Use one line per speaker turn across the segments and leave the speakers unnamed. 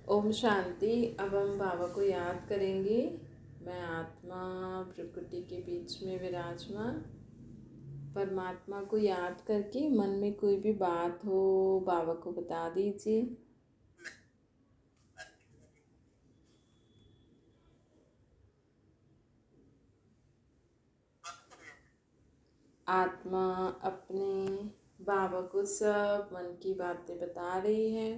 ओम शांति। अब हम बाबा को याद करेंगे। मैं आत्मा प्रकृति के बीच में विराजमान परमात्मा को याद करके मन में कोई भी बात हो बाबा को बता दीजिए। आत्मा अपने बाबा को सब मन की बातें बता रही है।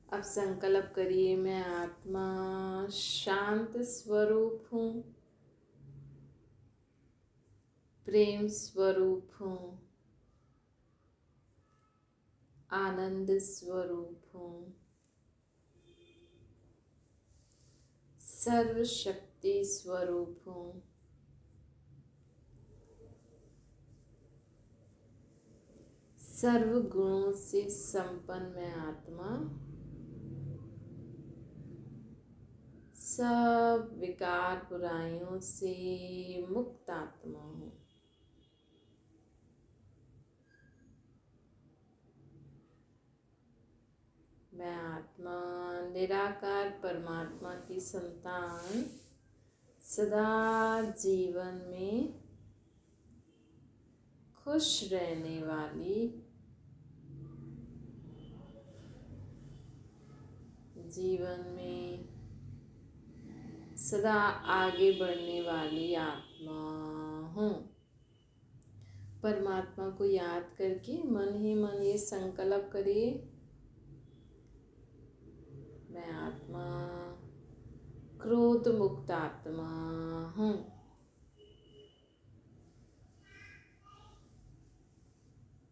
अब संकल्प करिए, मैं आत्मा शांत स्वरूप हूँ, प्रेम स्वरूप हूँ, आनंद स्वरूप हूँ, सर्वशक्ति स्वरूप हूँ, सर्व गुणों से संपन्न मैं आत्मा सब विकार बुराइयों से मुक्त आत्मा हूँ। मैं आत्मा निराकार परमात्मा की संतान सदा जीवन में खुश रहने वाली, जीवन में सदा आगे बढ़ने वाली आत्मा हूँ। परमात्मा को याद करके मन ही मन ये संकल्प करिए, मैं आत्मा क्रोध मुक्त आत्मा हूँ।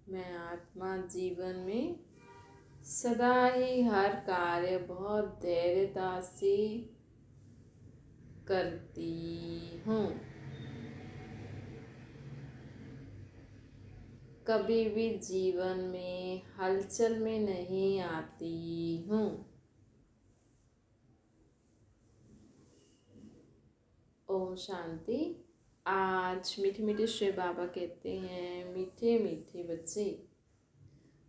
मैं आत्मा जीवन में सदा ही हर कार्य बहुत धैर्यता से करती हूँ, कभी भी जीवन में हलचल में नहीं आती हूँ। ओम शांति। आज मीठे मीठे श्री बाबा कहते हैं, मीठे मीठे बच्चे,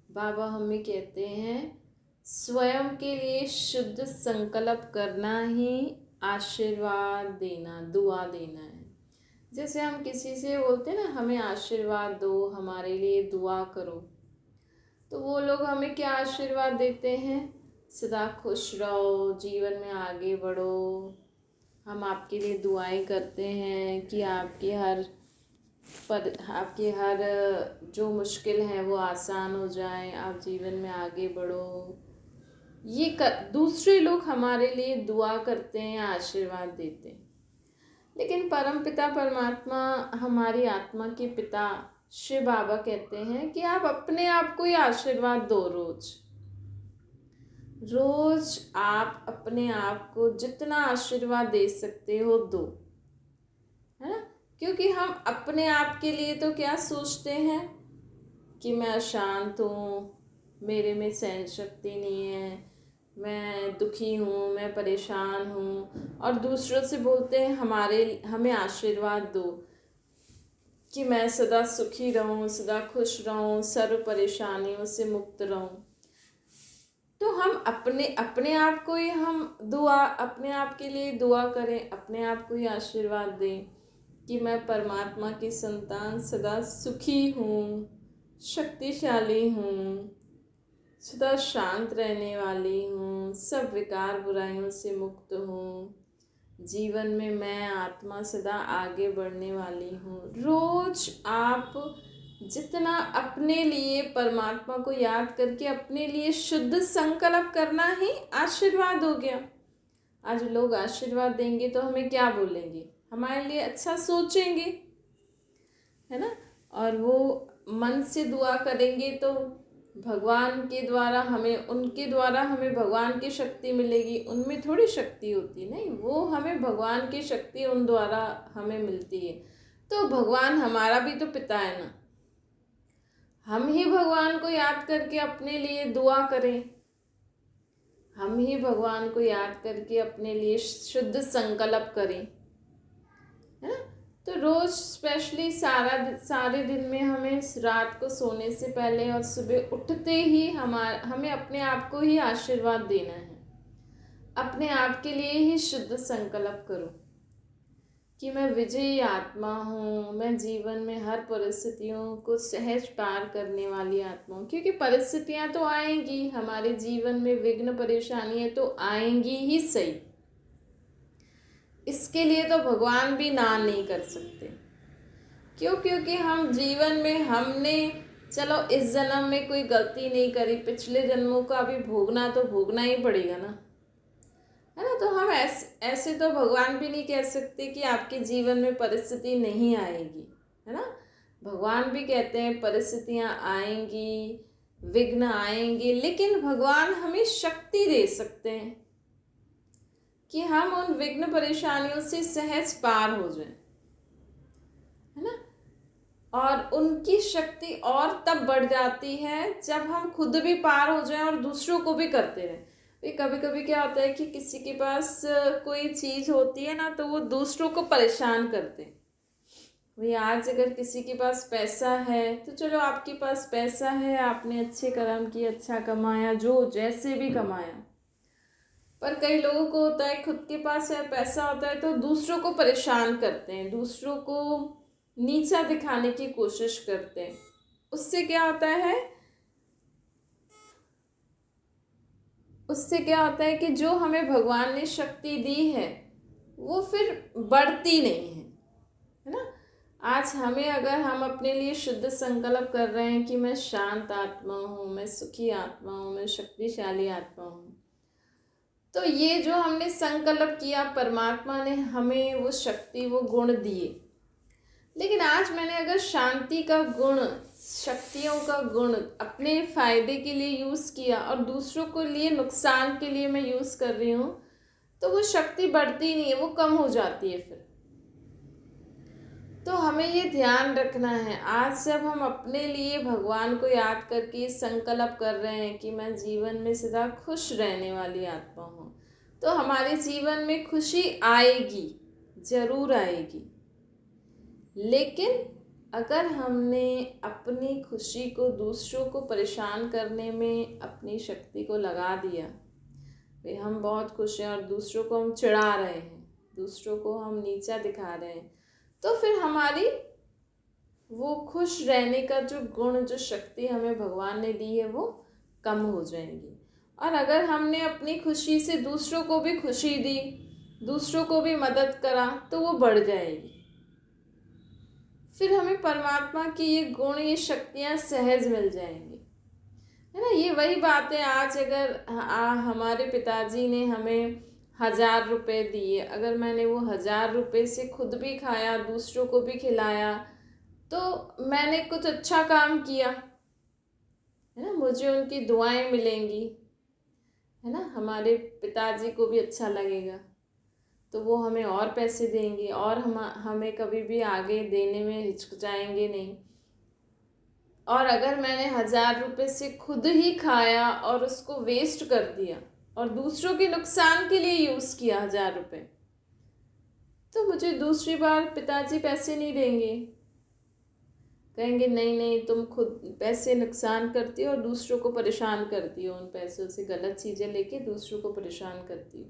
बाबा हमें कहते हैं स्वयं के लिए शुद्ध संकल्प करना ही आशीर्वाद देना, दुआ देना है। जैसे हम किसी से बोलते हैं ना, हमें आशीर्वाद दो, हमारे लिए दुआ करो, तो वो लोग हमें क्या आशीर्वाद देते हैं? सदा खुश रहो, जीवन में आगे बढ़ो। हम आपके लिए दुआएं करते हैं कि आपकी हर जो मुश्किल है वो आसान हो जाए, आप जीवन में आगे बढ़ो। दूसरे लोग हमारे लिए दुआ करते हैं, आशीर्वाद देते हैं। लेकिन परम पिता परमात्मा, हमारी आत्मा के पिता श्री बाबा कहते हैं कि आप अपने आप को ही आशीर्वाद दो। रोज आप अपने आप को जितना आशीर्वाद दे सकते हो दो, है ना? क्योंकि हम अपने आप के लिए तो क्या सोचते हैं कि मैं अशांत हूँ, मेरे में सहन शक्ति नहीं है, मैं दुखी हूँ, मैं परेशान हूँ, और दूसरों से बोलते हैं हमें आशीर्वाद दो कि मैं सदा सुखी रहूँ, सदा खुश रहूँ, सर्व परेशानियों से मुक्त रहूँ। तो हम अपने आप को ही अपने आप के लिए दुआ करें, अपने आप को ही आशीर्वाद दें कि मैं परमात्मा की संतान सदा सुखी हूँ, शक्तिशाली हूँ, सदा शांत रहने वाली हूँ, सब विकार बुराइयों से मुक्त हूँ, जीवन में मैं आत्मा सदा आगे बढ़ने वाली हूँ। रोज आप जितना अपने लिए परमात्मा को याद करके अपने लिए शुद्ध संकल्प करना ही आशीर्वाद हो गया। आज लोग आशीर्वाद देंगे तो हमें क्या बोलेंगे? हमारे लिए अच्छा सोचेंगे, है ना? और वो मन से दुआ करेंगे तो भगवान के द्वारा उनके द्वारा हमें भगवान की शक्ति मिलेगी। उनमें थोड़ी शक्ति होती, नहीं, वो हमें भगवान की शक्ति उन द्वारा हमें मिलती है। तो भगवान हमारा भी तो पिता है ना। हम ही भगवान को याद करके अपने लिए दुआ करें, हम ही भगवान को याद करके अपने लिए शुद्ध संकल्प करें, है ना? तो रोज़ स्पेशली सारे दिन में हमें रात को सोने से पहले और सुबह उठते ही हमें अपने आप को ही आशीर्वाद देना है। अपने आप के लिए ही शुद्ध संकल्प करो कि मैं विजयी आत्मा हूँ, मैं जीवन में हर परिस्थितियों को सहज पार करने वाली आत्मा हूँ। क्योंकि परिस्थितियाँ तो आएंगी, हमारे जीवन में विघ्न परेशानियाँ तो आएंगी ही सही, इसके लिए तो भगवान भी ना नहीं कर सकते। क्यों? क्योंकि हम जीवन में हमने चलो इस जन्म में कोई गलती नहीं करी, पिछले जन्मों का भी भोगना ही पड़ेगा ना, है ना। तो हम ऐसे तो भगवान भी नहीं कह सकते कि आपके जीवन में परिस्थिति नहीं आएगी, है ना। भगवान भी कहते हैं परिस्थितियाँ आएंगी, विघ्न आएंगे, लेकिन भगवान हमें शक्ति दे सकते हैं कि हम उन विघ्न परेशानियों से सहज पार हो जाएं, है ना। और उनकी शक्ति और तब बढ़ जाती है जब हम खुद भी पार हो जाएं और दूसरों को भी करते रहें। कभी कभी क्या होता है कि किसी के पास कोई चीज़ होती है ना, तो वो दूसरों को परेशान करते हैं। भाई आज अगर किसी के पास पैसा है तो चलो आपके पास पैसा है, आपने अच्छे कर्म किए, अच्छा कमाया, जो जैसे भी कमाया। पर कई लोगों को होता है खुद के पास है पैसा होता है तो दूसरों को परेशान करते हैं, दूसरों को नीचा दिखाने की कोशिश करते हैं। उससे क्या होता है, कि जो हमें भगवान ने शक्ति दी है वो फिर बढ़ती नहीं है ना। आज अगर हम अपने लिए शुद्ध संकल्प कर रहे हैं कि मैं शांत आत्मा हूँ, मैं सुखी आत्मा हूँ, मैं शक्तिशाली आत्मा हूँ, तो ये जो हमने संकल्प किया परमात्मा ने हमें वो शक्ति, वो गुण दिए। लेकिन आज मैंने अगर शांति का गुण, शक्तियों का गुण अपने फायदे के लिए यूज़ किया और दूसरों के लिए नुकसान के लिए मैं यूज़ कर रही हूँ, तो वो शक्ति बढ़ती नहीं है, वो कम हो जाती है फिर। तो हमें ये ध्यान रखना है, आज जब हम अपने लिए भगवान को याद करके संकल्प कर रहे हैं कि मैं जीवन में सदा खुश रहने वाली आत्मा हूँ, तो हमारे जीवन में खुशी आएगी, ज़रूर आएगी। लेकिन अगर हमने अपनी खुशी को दूसरों को परेशान करने में अपनी शक्ति को लगा दिया, भाई हम बहुत खुश हैं और दूसरों को हम चिढ़ा रहे हैं, दूसरों को हम नीचा दिखा रहे हैं, तो फिर हमारी वो खुश रहने का जो गुण, जो शक्ति हमें भगवान ने दी है, वो कम हो जाएंगी। और अगर हमने अपनी खुशी से दूसरों को भी खुशी दी, दूसरों को भी मदद करा, तो वो बढ़ जाएगी। फिर हमें परमात्मा की ये गुण, ये शक्तियाँ सहज मिल जाएंगी, है ना। ये वही बात है, आज अगर हमारे पिताजी ने हमें 1000 रुपये दिए, अगर मैंने वो 1000 रुपये से खुद भी खाया, दूसरों को भी खिलाया, तो मैंने कुछ अच्छा काम किया, है ना। मुझे उनकी दुआएं मिलेंगी, है ना। हमारे पिताजी को भी अच्छा लगेगा, तो वो हमें और पैसे देंगे और हमें कभी भी आगे देने में हिचकिचाएंगे नहीं। और अगर मैंने 1000 रुपये से खुद ही खाया और उसको वेस्ट कर दिया और दूसरों के नुकसान के लिए यूज़ किया 1000 रुपये, तो मुझे दूसरी बार पिताजी पैसे नहीं देंगे। कहेंगे नहीं नहीं, तुम खुद पैसे नुकसान करती हो और दूसरों को परेशान करती हो, उन पैसों से गलत चीज़ें लेके दूसरों को परेशान करती हो।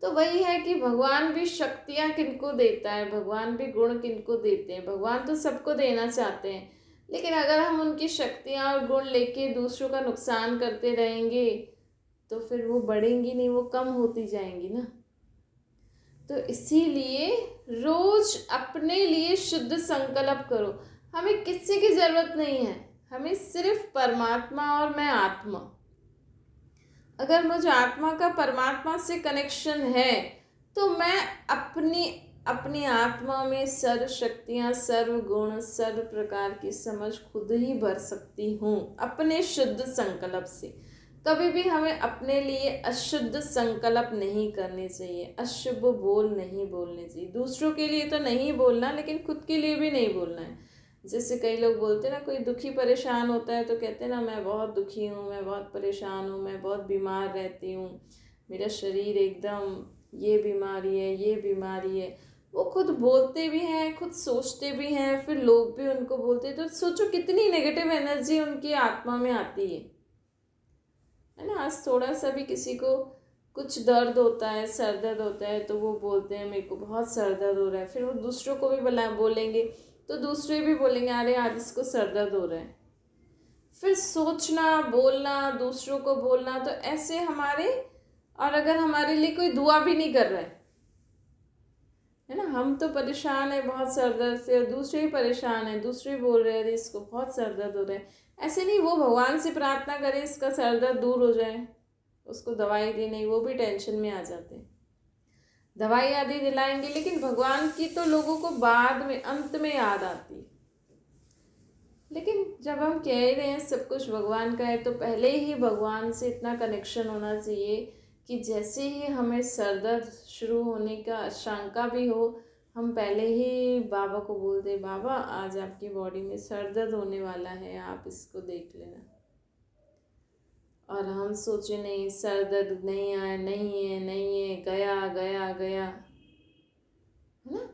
तो वही है कि भगवान भी शक्तियाँ किनको देता है, भगवान भी गुण किनको देते हैं। भगवान तो सबको देना चाहते हैं, लेकिन अगर हम उनकी शक्तियाँ और गुण लेके दूसरों का नुकसान करते रहेंगे तो फिर वो बढ़ेंगी नहीं, वो कम होती जाएंगी ना। तो इसीलिए रोज अपने लिए शुद्ध संकल्प करो। हमें किसी की ज़रूरत नहीं है, हमें सिर्फ परमात्मा और मैं आत्मा। अगर मुझे आत्मा का परमात्मा से कनेक्शन है तो मैं अपनी आत्मा में सर्व शक्तियाँ, सर्व गुण, सर्व प्रकार की समझ खुद ही भर सकती हूँ अपने शुद्ध संकल्प से। कभी भी हमें अपने लिए अशुद्ध संकल्प नहीं करने चाहिए, अशुभ बोल नहीं बोलने चाहिए। दूसरों के लिए तो नहीं बोलना, लेकिन खुद के लिए भी नहीं बोलना है। जैसे कई लोग बोलते हैं ना, कोई दुखी परेशान होता है तो कहते हैं ना, मैं बहुत दुखी हूँ, मैं बहुत परेशान हूँ, मैं बहुत बीमार रहती हूँ, मेरा शरीर एकदम ये बीमारी है, ये बीमारी है। वो खुद बोलते भी हैं, खुद सोचते भी हैं, फिर लोग भी उनको बोलते हैं। तो सोचो कितनी नेगेटिव एनर्जी उनकी आत्मा में आती है ना। आज थोड़ा सा भी किसी को कुछ दर्द होता है, सर दर्द होता है, तो वो बोलते हैं मेरे को बहुत सर दर्द हो रहा है। फिर वो दूसरों को भी बोलेंगे, तो दूसरे भी बोलेंगे अरे आज इसको सर दर्द हो रहा है। फिर सोचना, बोलना, दूसरों को बोलना, तो ऐसे हमारे, और अगर हमारे लिए कोई दुआ भी नहीं कर रहा है ना, हम तो परेशान है बहुत सर दर्द से, और दूसरे ही परेशान है, दूसरे बोल रहे हैं अरे इसको बहुत सर दर्द हो रहा है। ऐसे नहीं, वो भगवान से प्रार्थना करे इसका सर दर्द दूर हो जाए, उसको दवाई दी, नहीं, वो भी टेंशन में आ जाते हैं, दवाई आदि दिलाएंगे, लेकिन भगवान की तो लोगों को बाद में, अंत में याद आती है। लेकिन जब हम कह रहे हैं सब कुछ भगवान का है, तो पहले ही भगवान से इतना कनेक्शन होना चाहिए कि जैसे ही हमें सर दर्द शुरू होने का आशंका भी हो, हम पहले ही बाबा को बोल दें बाबा आज आपकी बॉडी में सर दर्द होने वाला है, आप इसको देख लेना। और हम सोचे नहीं, सर दर्द नहीं आया, नहीं है, नहीं है, गया गया गया, है ना।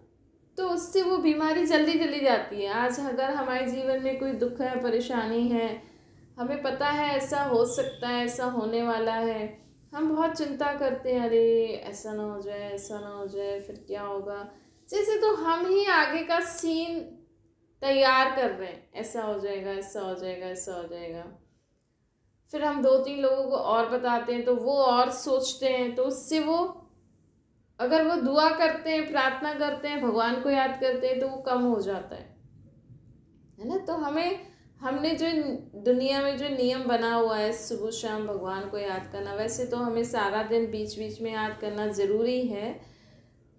तो उससे वो बीमारी जल्दी चली जाती है। आज अगर हमारे जीवन में कोई दुख है, परेशानी है, हमें पता है ऐसा हो सकता है, ऐसा होने वाला है, हम बहुत चिंता करते हैं अरे ऐसा ना हो जाए, ऐसा ना हो जाए, फिर क्या होगा। जैसे तो हम ही आगे का सीन तैयार कर रहे हैं, ऐसा हो जाएगा, ऐसा हो जाएगा, ऐसा हो जाएगा। फिर हम 2-3 लोगों को और बताते हैं, तो वो और सोचते हैं, तो उससे वो, अगर वो दुआ करते हैं, प्रार्थना करते हैं, भगवान को याद करते हैं, तो वो कम हो जाता है ना। तो हमने जो दुनिया में जो नियम बना हुआ है सुबह शाम भगवान को याद करना, वैसे तो हमें सारा दिन बीच बीच में याद करना ज़रूरी है,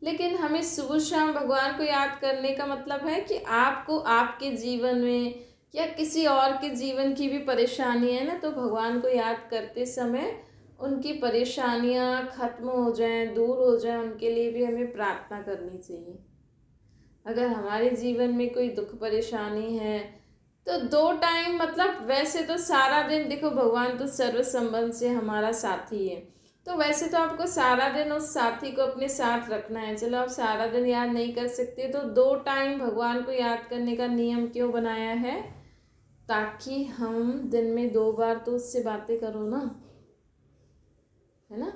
लेकिन हमें सुबह शाम भगवान को याद करने का मतलब है कि आपको आपके जीवन में या किसी और के जीवन की भी परेशानी है ना, तो भगवान को याद करते समय उनकी परेशानियां खत्म हो जाएं, दूर हो जाएं, उनके लिए भी हमें प्रार्थना करनी चाहिए। अगर हमारे जीवन में कोई दुख परेशानी है, तो 2 टाइम, मतलब वैसे तो सारा दिन, देखो भगवान तो सर्व संबंध से हमारा साथी है, तो वैसे तो आपको सारा दिन उस साथी को अपने साथ रखना है। चलो आप सारा दिन याद नहीं कर सकते, तो 2 टाइम भगवान को याद करने का नियम क्यों बनाया है, ताकि हम दिन में 2 बार तो उससे बातें करो ना, है ना।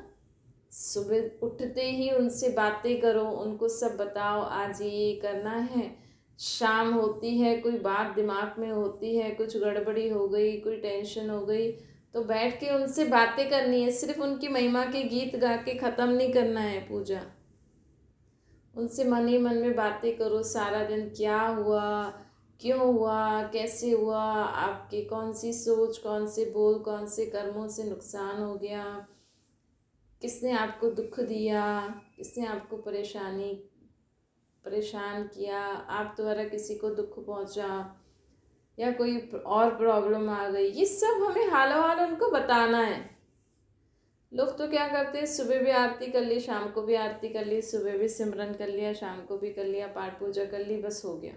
सुबह उठते ही उनसे बातें करो, उनको सब बताओ आज ये करना है। शाम होती है, कोई बात दिमाग में होती है, कुछ गड़बड़ी हो गई, कोई टेंशन हो गई, तो बैठ के उनसे बातें करनी है। सिर्फ उनकी महिमा के गीत गा के ख़त्म नहीं करना है पूजा, उनसे मन ही मन में बातें करो सारा दिन, क्या हुआ, क्यों हुआ, कैसे हुआ, आपकी कौन सी सोच, कौन से बोल, कौन से कर्मों से नुकसान हो गया, किसने आपको दुख दिया, किसने आपको परेशान किया, आप द्वारा किसी को दुख पहुंचा, या कोई और प्रॉब्लम आ गई, ये सब हमें हालो हाल उनको बताना है। लोग तो क्या करते हैं, सुबह भी आरती कर ली, शाम को भी आरती कर ली, सुबह भी सिमरन कर लिया, शाम को भी कर लिया, पाठ पूजा कर ली, बस हो गया।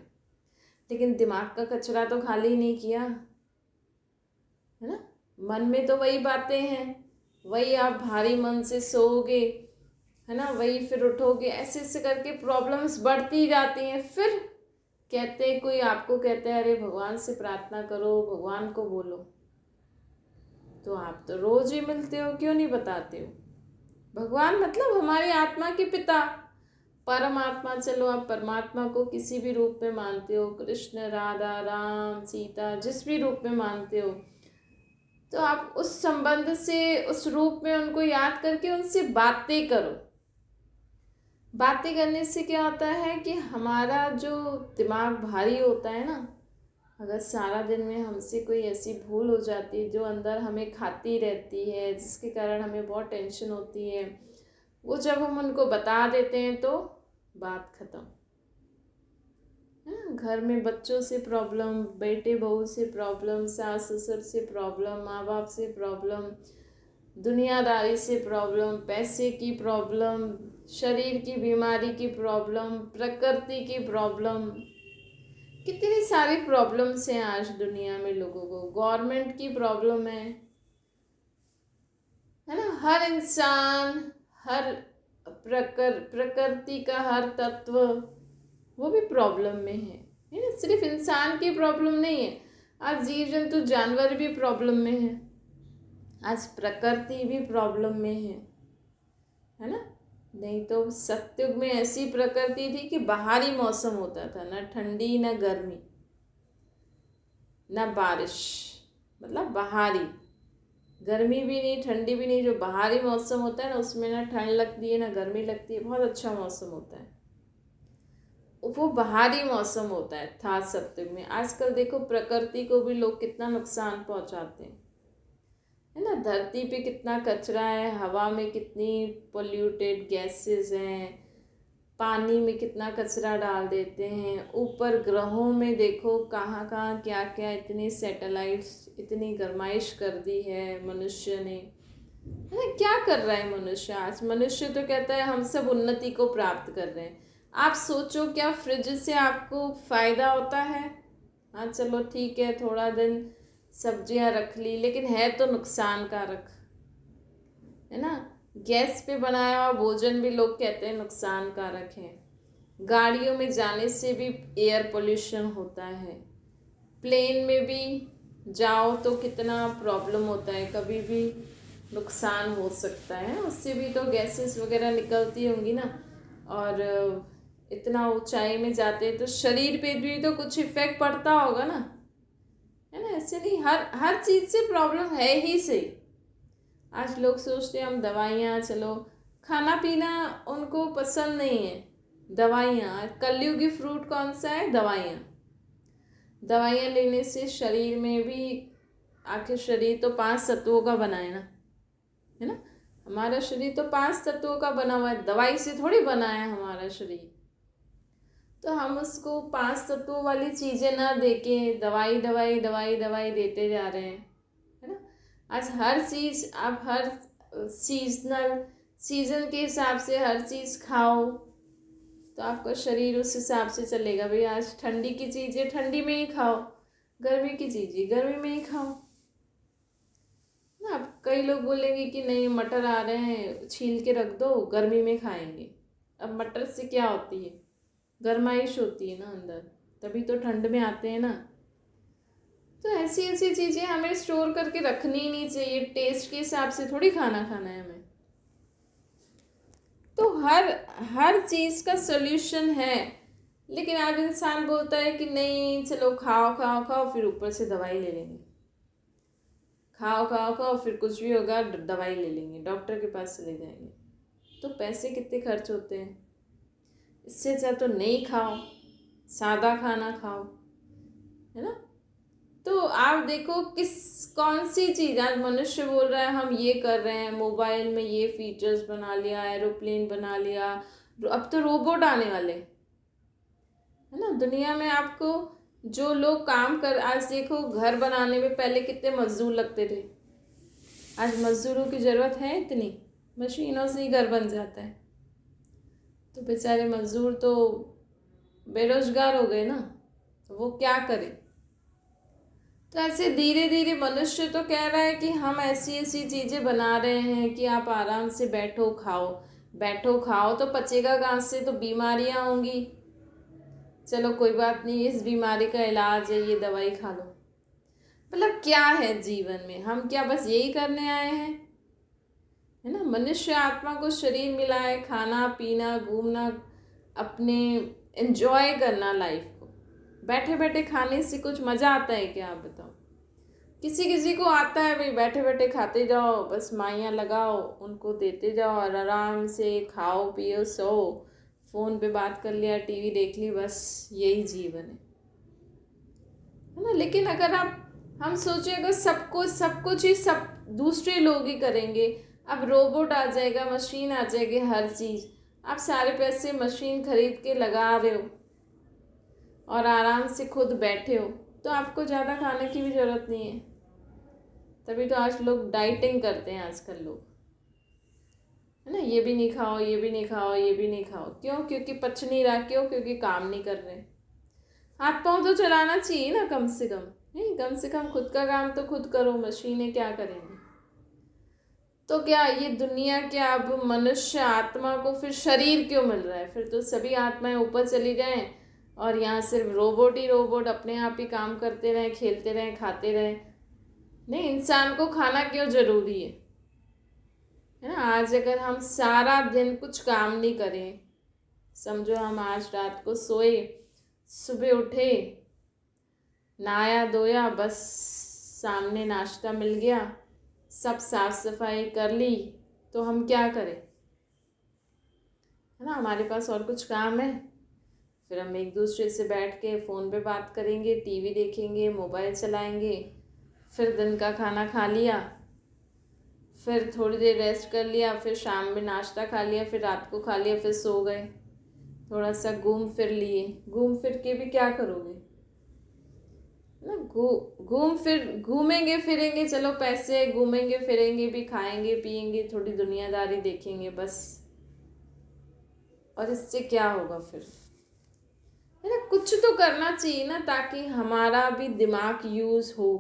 लेकिन दिमाग का कचरा तो खाली नहीं किया, है ना। मन में तो वही बातें हैं, वही आप भारी मन से सोओगे, है ना, वही फिर उठोगे, ऐसे ऐसे करके प्रॉब्लम्स बढ़ती जाती हैं। फिर कहते हैं, कोई आपको कहता है अरे भगवान से प्रार्थना करो, भगवान को बोलो, तो आप तो रोज ही मिलते हो, क्यों नहीं बताते हो। भगवान मतलब हमारी आत्मा के पिता, परमात्मा। चलो आप परमात्मा को किसी भी रूप में मानते हो, कृष्ण, राधा, राम, सीता, जिस भी रूप में मानते हो, तो आप उस संबंध से, उस रूप में उनको याद करके उनसे बातें करो। बातें करने से क्या होता है कि हमारा जो दिमाग भारी होता है ना, अगर सारा दिन में हमसे कोई ऐसी भूल हो जाती है जो अंदर हमें खाती रहती है, जिसके कारण हमें बहुत टेंशन होती है, वो जब हम उनको बता देते हैं तो बात ख़त्म। घर में बच्चों से प्रॉब्लम, बेटे बहू से प्रॉब्लम, सास ससुर से प्रॉब्लम, माँ बाप से प्रॉब्लम, दुनियादारी से प्रॉब्लम, पैसे की प्रॉब्लम, शरीर की बीमारी की प्रॉब्लम, प्रकृति की प्रॉब्लम, कितनी सारी प्रॉब्लम्स हैं आज दुनिया में लोगों को। गवर्नमेंट की प्रॉब्लम है ना। हर इंसान, हर प्रकृति का हर तत्व वो भी प्रॉब्लम में है ना। सिर्फ इंसान की प्रॉब्लम नहीं है, आज जीव जंतु जानवर भी प्रॉब्लम में है, आज प्रकृति भी प्रॉब्लम में है ना। नहीं तो सतयुग में ऐसी प्रकृति थी कि बाहरी मौसम होता था, ना ठंडी ना गर्मी ना बारिश, मतलब बाहरी, गर्मी भी नहीं ठंडी भी नहीं, जो बाहरी मौसम होता है ना उसमें ना ठंड लगती है ना गर्मी लगती है, बहुत अच्छा मौसम होता है, वो बाहरी मौसम होता है था सतयुग में। आजकल देखो प्रकृति को भी लोग कितना नुकसान पहुंचाते हैं, है ना। धरती पे कितना कचरा है, हवा में कितनी पोल्यूटेड गैसेस हैं, पानी में कितना कचरा डाल देते हैं, ऊपर ग्रहों में देखो कहाँ कहाँ क्या क्या, इतनी सैटेलाइट्स, इतनी गरमाइश कर दी है मनुष्य ने, है ना। क्या कर रहा है मनुष्य आज? मनुष्य तो कहता है हम सब उन्नति को प्राप्त कर रहे हैं। आप सोचो क्या फ्रिज से आपको फ़ायदा होता है? हाँ चलो ठीक है, थोड़ा दिन सब्जियां रख ली, लेकिन है तो नुकसान कारक, है ना। गैस पे बनाया हुआ भोजन भी लोग कहते हैं नुकसान कारक है। गाड़ियों में जाने से भी एयर पोल्यूशन होता है, प्लेन में भी जाओ तो कितना प्रॉब्लम होता है, कभी भी नुकसान हो सकता है, उससे भी तो गैसेस वगैरह निकलती होंगी ना। और इतना ऊंचाई में जाते हैं तो शरीर पे भी तो कुछ इफेक्ट पड़ता होगा ना, है ना। ऐसे नहीं, हर चीज़ से प्रॉब्लम है ही सही। आज लोग सोचते हैं हम दवाइयाँ, चलो खाना पीना उनको पसंद नहीं है, दवाइयाँ। कलयुगी फ्रूट कौन सा है? दवाइयाँ। दवाइयाँ लेने से शरीर में भी, आखिर शरीर तो 5 तत्वों का बना है ना। हमारा शरीर तो 5 तत्वों का बना हुआ है, दवाई से थोड़ी बना है हमारा शरीर। तो हम उसको 5 तत्वों वाली चीज़ें ना देके दवाई दवाई दवाई दवाई देते जा रहे हैं, है ना। आज हर चीज़, आप हर सीज़न के हिसाब से हर चीज़ खाओ तो आपका शरीर उस हिसाब से चलेगा। भाई आज ठंडी की चीज़ें ठंडी में ही खाओ, गर्मी की चीज़ें गर्मी में ही खाओ ना। अब कई लोग बोलेंगे कि नहीं मटर आ रहे हैं छील के रख दो, गर्मी में खाएंगे। अब मटर से क्या होती है? गर्माइश होती है ना अंदर, तभी तो ठंड में आते हैं ना। तो ऐसी ऐसी चीज़ें हमें स्टोर करके रखनी ही नहीं चाहिए, टेस्ट के हिसाब से थोड़ी खाना खाना है हमें। तो हर चीज़ का सॉल्यूशन है, लेकिन आज इंसान बोलता है कि नहीं चलो खाओ खाओ खाओ, फिर ऊपर से दवाई ले लेंगे, खाओ खाओ खाओ, फिर कुछ भी होगा दवाई ले लेंगे, डॉक्टर के पास चले जाएंगे। तो पैसे कितने खर्च होते हैं, इससे अच्छा तो नहीं खाओ, सादा खाना खाओ, है ना। तो आप देखो कौन सी चीज़, आज मनुष्य बोल रहा है हम ये कर रहे हैं, मोबाइल में ये फीचर्स बना लिया, एरोप्लेन बना लिया, अब तो रोबोट आने वाले, है ना। दुनिया में आपको जो लोग काम कर, आज देखो घर बनाने में पहले कितने मजदूर लगते थे, आज मजदूरों की ज़रूरत है इतनी, मशीनों से ही घर बन जाता है। तो बेचारे मजदूर तो बेरोजगार हो गए ना, तो वो क्या करें। तो ऐसे धीरे धीरे मनुष्य तो कह रहा है कि हम ऐसी ऐसी चीज़ें बना रहे हैं कि आप आराम से बैठो खाओ, तो पचेगा कहाँ से, तो बीमारियां होंगी। चलो कोई बात नहीं, इस बीमारी का इलाज है, ये दवाई खा लो। मतलब क्या है जीवन में, हम क्या बस यही करने आए हैं, है ना। मनुष्य आत्मा को शरीर मिला है, खाना पीना घूमना, अपने एंजॉय करना लाइफ को। बैठे बैठे खाने से कुछ मज़ा आता है क्या, आप बताओ? किसी किसी को आता है भाई, बैठे बैठे खाते जाओ, बस माइयाँ लगाओ, उनको देते जाओ और आराम से खाओ पियो सो, फ़ोन पे बात कर लिया, टीवी देख ली, बस यही जीवन है ना। लेकिन अगर हम सोचें अगर सब कुछ ही सब दूसरे लोग ही करेंगे, अब रोबोट आ जाएगा, मशीन आ जाएगी, हर चीज़, आप सारे पैसे मशीन खरीद के लगा रहे हो और आराम से खुद बैठे हो, तो आपको ज़्यादा खाने की भी ज़रूरत नहीं है। तभी तो आज लोग डाइटिंग करते हैं आजकल लोग, है ना। ये भी नहीं खाओ, ये भी नहीं खाओ, ये भी नहीं खाओ, क्यों? क्योंकि पच नहीं रहा, क्यों? क्योंकि काम नहीं कर रहे। हाथ पाँव तो चलाना चाहिए ना कम से कम, नहीं कम से कम खुद का काम तो खुद करो, मशीनें क्या करेंगी। तो क्या ये दुनिया क्या अब मनुष्य आत्मा को फिर शरीर क्यों मिल रहा है? फिर तो सभी आत्माएं ऊपर चली जाएं और यहाँ सिर्फ रोबोट ही रोबोट अपने आप ही काम करते रहें, खेलते रहें, खाते रहें। नहीं, इंसान को खाना क्यों जरूरी है ना? आज अगर हम सारा दिन कुछ काम नहीं करें, समझो हम आज रात को सोए, सुबह उठे, नहाया धोया, बस सामने नाश्ता मिल गया, सब साफ सफाई कर ली, तो हम क्या करें? है ना, हमारे पास और कुछ काम है? फिर हम एक दूसरे से बैठ के फ़ोन पे बात करेंगे, टीवी देखेंगे, मोबाइल चलाएंगे, फिर दिन का खाना खा लिया, फिर थोड़ी देर रेस्ट कर लिया, फिर शाम में नाश्ता खा लिया, फिर रात को खा लिया, फिर सो गए, थोड़ा सा घूम फिर लिए। घूम फिर के भी क्या करोगे ना? घूम फिर घूमेंगे फिरेंगे, चलो पैसे, घूमेंगे फिरेंगे भी, खाएंगे पिएंगे, थोड़ी दुनियादारी देखेंगे बस। और इससे क्या होगा फिर? है ना, कुछ तो करना चाहिए ना, ताकि हमारा भी दिमाग यूज़ हो,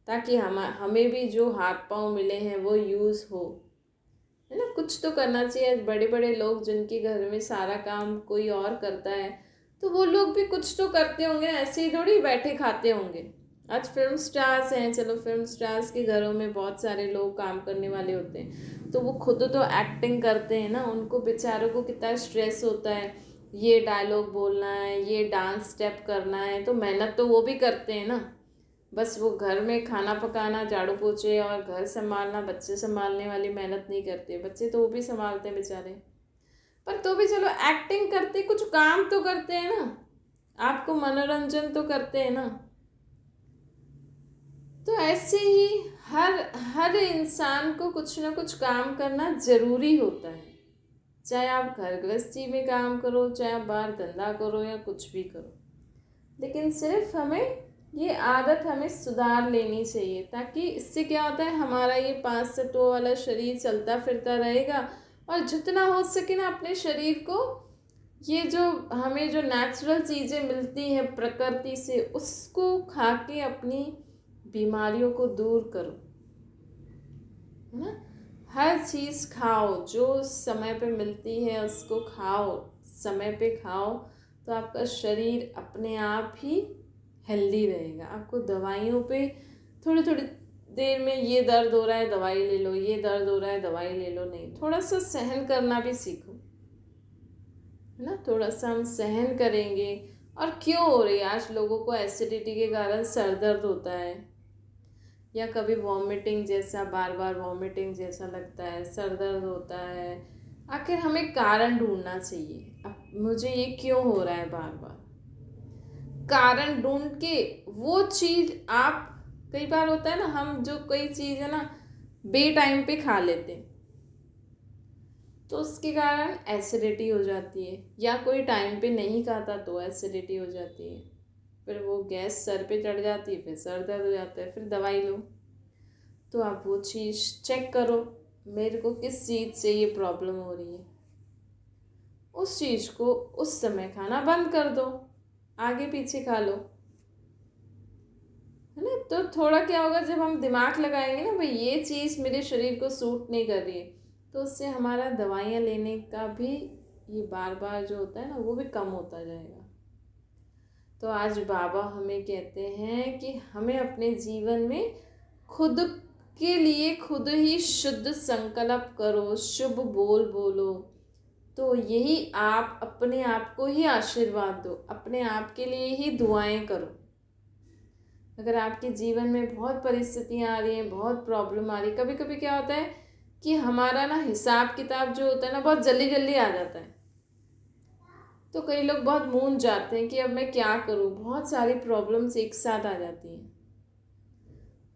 ताकि हमें भी जो हाथ पांव मिले हैं वो यूज़ हो। है ना, कुछ तो करना चाहिए। बड़े बड़े लोग जिनके घर में सारा काम कोई और करता है, तो वो लोग भी कुछ तो करते होंगे, ऐसे ही थोड़ी बैठे खाते होंगे। आज फिल्म स्टार्स हैं, चलो फिल्म स्टार्स के घरों में बहुत सारे लोग काम करने वाले होते हैं, तो वो खुद तो एक्टिंग करते हैं ना, उनको बेचारों को कितना स्ट्रेस होता है, ये डायलॉग बोलना है, ये डांस स्टेप करना है, तो मेहनत तो वो भी करते हैं ना। बस वो घर में खाना पकाना, झाड़ू पोछे और घर संभालना, बच्चे संभालने वाली मेहनत नहीं करते। बच्चे तो वो भी संभालते हैं बेचारे, पर तो भी चलो एक्टिंग करते, कुछ काम तो करते हैं ना, आपको मनोरंजन तो करते हैं ना। तो ऐसे ही हर हर इंसान को कुछ ना कुछ काम करना ज़रूरी होता है, चाहे आप घर गृहस्थी में काम करो, चाहे आप बाहर धंधा करो या कुछ भी करो। लेकिन सिर्फ हमें ये आदत हमें सुधार लेनी चाहिए, ताकि इससे क्या होता है, हमारा ये 5 तत्वों वाला शरीर चलता फिरता रहेगा। और जितना हो सके ना, अपने शरीर को, ये जो हमें जो नेचुरल चीज़ें मिलती हैं प्रकृति से, उसको खा के अपनी बीमारियों को दूर करो। है ना, हर चीज़ खाओ, जो समय पे मिलती है उसको खाओ, समय पे खाओ, तो आपका शरीर अपने आप ही हेल्दी रहेगा। आपको दवाइयों पे थोड़ी थोड़ी देर में ये दर्द हो रहा है दवाई ले लो, ये दर्द हो रहा है दवाई ले लो, नहीं, थोड़ा सा सहन करना भी सीखो। है ना, थोड़ा सा हम सहन करेंगे। और क्यों हो रही है आज लोगों को एसिडिटी के कारण सर दर्द होता है, या कभी वॉमिटिंग जैसा, बार बार वॉमिटिंग जैसा लगता है, सर दर्द होता है? आखिर हमें कारण ढूंढना चाहिए, अब मुझे ये क्यों हो रहा है बार बार, कारण ढूंढ के वो चीज़ आप, कई बार होता है ना, हम जो कोई चीज़ है ना बे टाइम पे खा लेते हैं, तो उसके कारण एसिडिटी हो जाती है, या कोई टाइम पे नहीं खाता तो एसिडिटी हो जाती है, फिर वो गैस सर पे चढ़ जाती है, फिर सर दर्द हो जाता है, फिर दवाई लो। तो आप वो चीज़ चेक करो, मेरे को किस चीज़ से ये प्रॉब्लम हो रही है, उस चीज़ को उस समय खाना बंद कर दो, आगे पीछे खा लो। है ना, तो थोड़ा क्या होगा, जब हम दिमाग लगाएंगे ना, भाई ये चीज़ मेरे शरीर को सूट नहीं कर रही है, तो उससे हमारा दवाइयाँ लेने का भी, ये बार बार जो होता है ना, वो भी कम होता जाएगा। तो आज बाबा हमें कहते हैं कि हमें अपने जीवन में खुद के लिए खुद ही शुद्ध संकल्प करो, शुभ बोल बोलो, तो यही आप अपने आप को ही आशीर्वाद दो, अपने आप के लिए ही दुआएं करो। अगर आपके जीवन में बहुत परिस्थितियाँ आ रही हैं, बहुत प्रॉब्लम आ रही है, कभी कभी क्या होता है कि हमारा ना हिसाब किताब जो होता है ना, बहुत जल्दी जल्दी आ जाता है, तो कई लोग बहुत मूंझ जाते हैं कि अब मैं क्या करूं, बहुत सारी प्रॉब्लम्स एक साथ आ जाती हैं।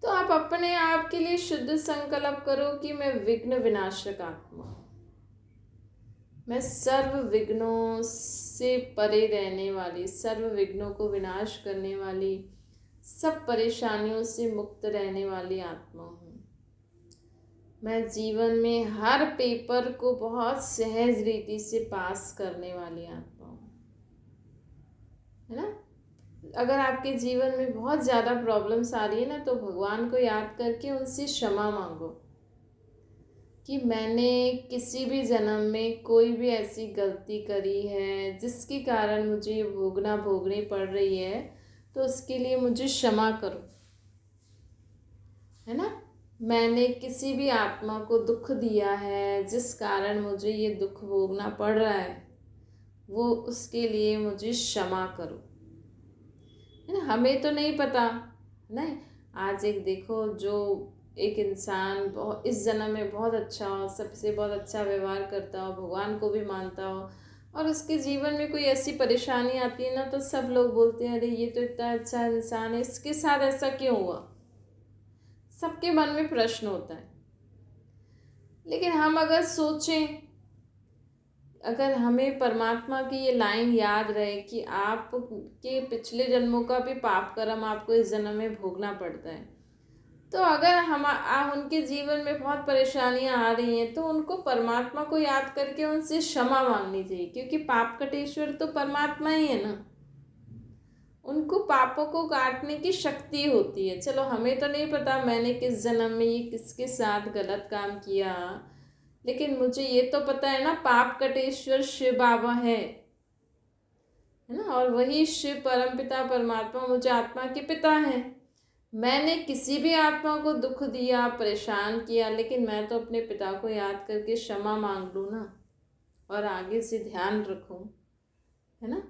तो आप अपने आप के लिए शुद्ध संकल्प करो कि मैं विघ्न विनाशक आत्मा, मैं सर्व विघ्नों से परे रहने वाली, सर्व विघ्नों को विनाश करने वाली, सब परेशानियों से मुक्त रहने वाली आत्मा हूँ। मैं जीवन में हर पेपर को बहुत सहज रीति से पास करने वाली आत्मा हूँ। है ना, अगर आपके जीवन में बहुत ज़्यादा प्रॉब्लम्स आ रही है ना, तो भगवान को याद करके उनसे क्षमा मांगो। कि मैंने किसी भी जन्म में कोई भी ऐसी गलती करी है जिसके कारण मुझे ये भोगनी पड़ रही है, तो उसके लिए मुझे क्षमा करो, है ना। मैंने किसी भी आत्मा को दुख दिया है जिस कारण मुझे ये दुख भोगना पड़ रहा है, वो उसके लिए मुझे क्षमा करो, है ना। हमें तो नहीं पता, नहीं। आज एक देखो, जो एक इंसान बहुत इस जन्म में बहुत अच्छा हो, सबसे बहुत अच्छा व्यवहार करता हो, भगवान को भी मानता हो, और उसके जीवन में कोई ऐसी परेशानी आती है ना, तो सब लोग बोलते हैं अरे ये तो इतना अच्छा इंसान है, इसके साथ ऐसा क्यों हुआ। सबके मन में प्रश्न होता है। लेकिन हम अगर सोचें, अगर हमें परमात्मा की ये लाइन याद रहे कि आप के पिछले जन्मों का भी पाप कर्म आपको इस जन्म में भोगना पड़ता है, तो अगर हम उनके जीवन में बहुत परेशानियां आ रही हैं, तो उनको परमात्मा को याद करके उनसे क्षमा मांगनी चाहिए, क्योंकि पाप कटेश्वर तो परमात्मा ही है ना। उनको पापों को काटने की शक्ति होती है। चलो हमें तो नहीं पता मैंने किस जन्म में ये किसके साथ गलत काम किया, लेकिन मुझे ये तो पता है ना, पाप कटेश्वर शिव बाबा है ना। और वही शिव परमपिता परमात्मा मुझे आत्मा के पिता हैं। मैंने किसी भी आत्मा को दुख दिया, परेशान किया, लेकिन मैं तो अपने पिता को याद करके क्षमा मांग लूँ ना, और आगे से ध्यान रखूँ, है ना।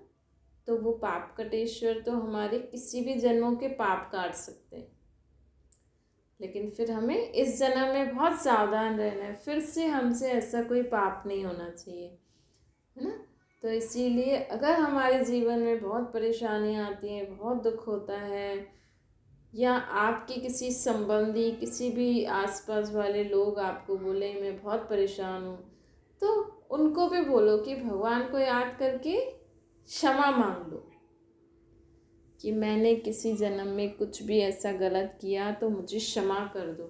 तो वो पाप कटेश्वर तो हमारे किसी भी जन्मों के पाप काट सकते हैं। लेकिन फिर हमें इस जन्म में बहुत सावधान रहना है, फिर से हमसे ऐसा कोई पाप नहीं होना चाहिए, है ना। तो इसीलिए अगर हमारे जीवन में बहुत परेशानियाँ आती हैं, बहुत दुख होता है, या आपकी किसी संबंधी, किसी भी आसपास वाले लोग आपको बोले मैं बहुत परेशान हूँ, तो उनको भी बोलो कि भगवान को याद करके क्षमा मांग लो कि मैंने किसी जन्म में कुछ भी ऐसा गलत किया तो मुझे क्षमा कर दो,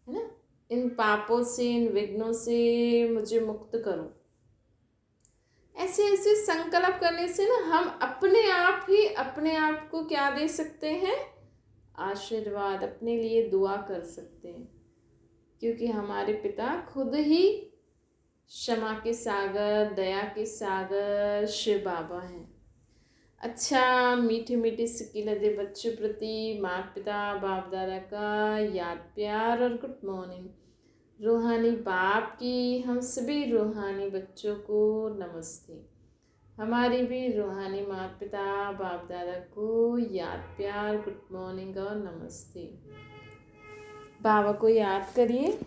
है ना। इन पापों से, इन विघ्नों से मुझे मुक्त करो। ऐसे ऐसे संकल्प करने से ना हम अपने आप ही अपने आप को क्या दे सकते हैं, आशीर्वाद, अपने लिए दुआ कर सकते हैं, क्योंकि हमारे पिता खुद ही क्षमा के सागर, दया के सागर शिव बाबा हैं। अच्छा, मीठे मीठे सिक्की लदे बच्चों प्रति माता पिता बाप दादा का याद, प्यार और गुड मॉर्निंग। रूहानी बाप की हम सभी रूहानी बच्चों को नमस्ते। हमारी भी रूहानी माता पिता बाप दादा को याद, प्यार, गुड मॉर्निंग और नमस्ते। बाबा को याद करिए।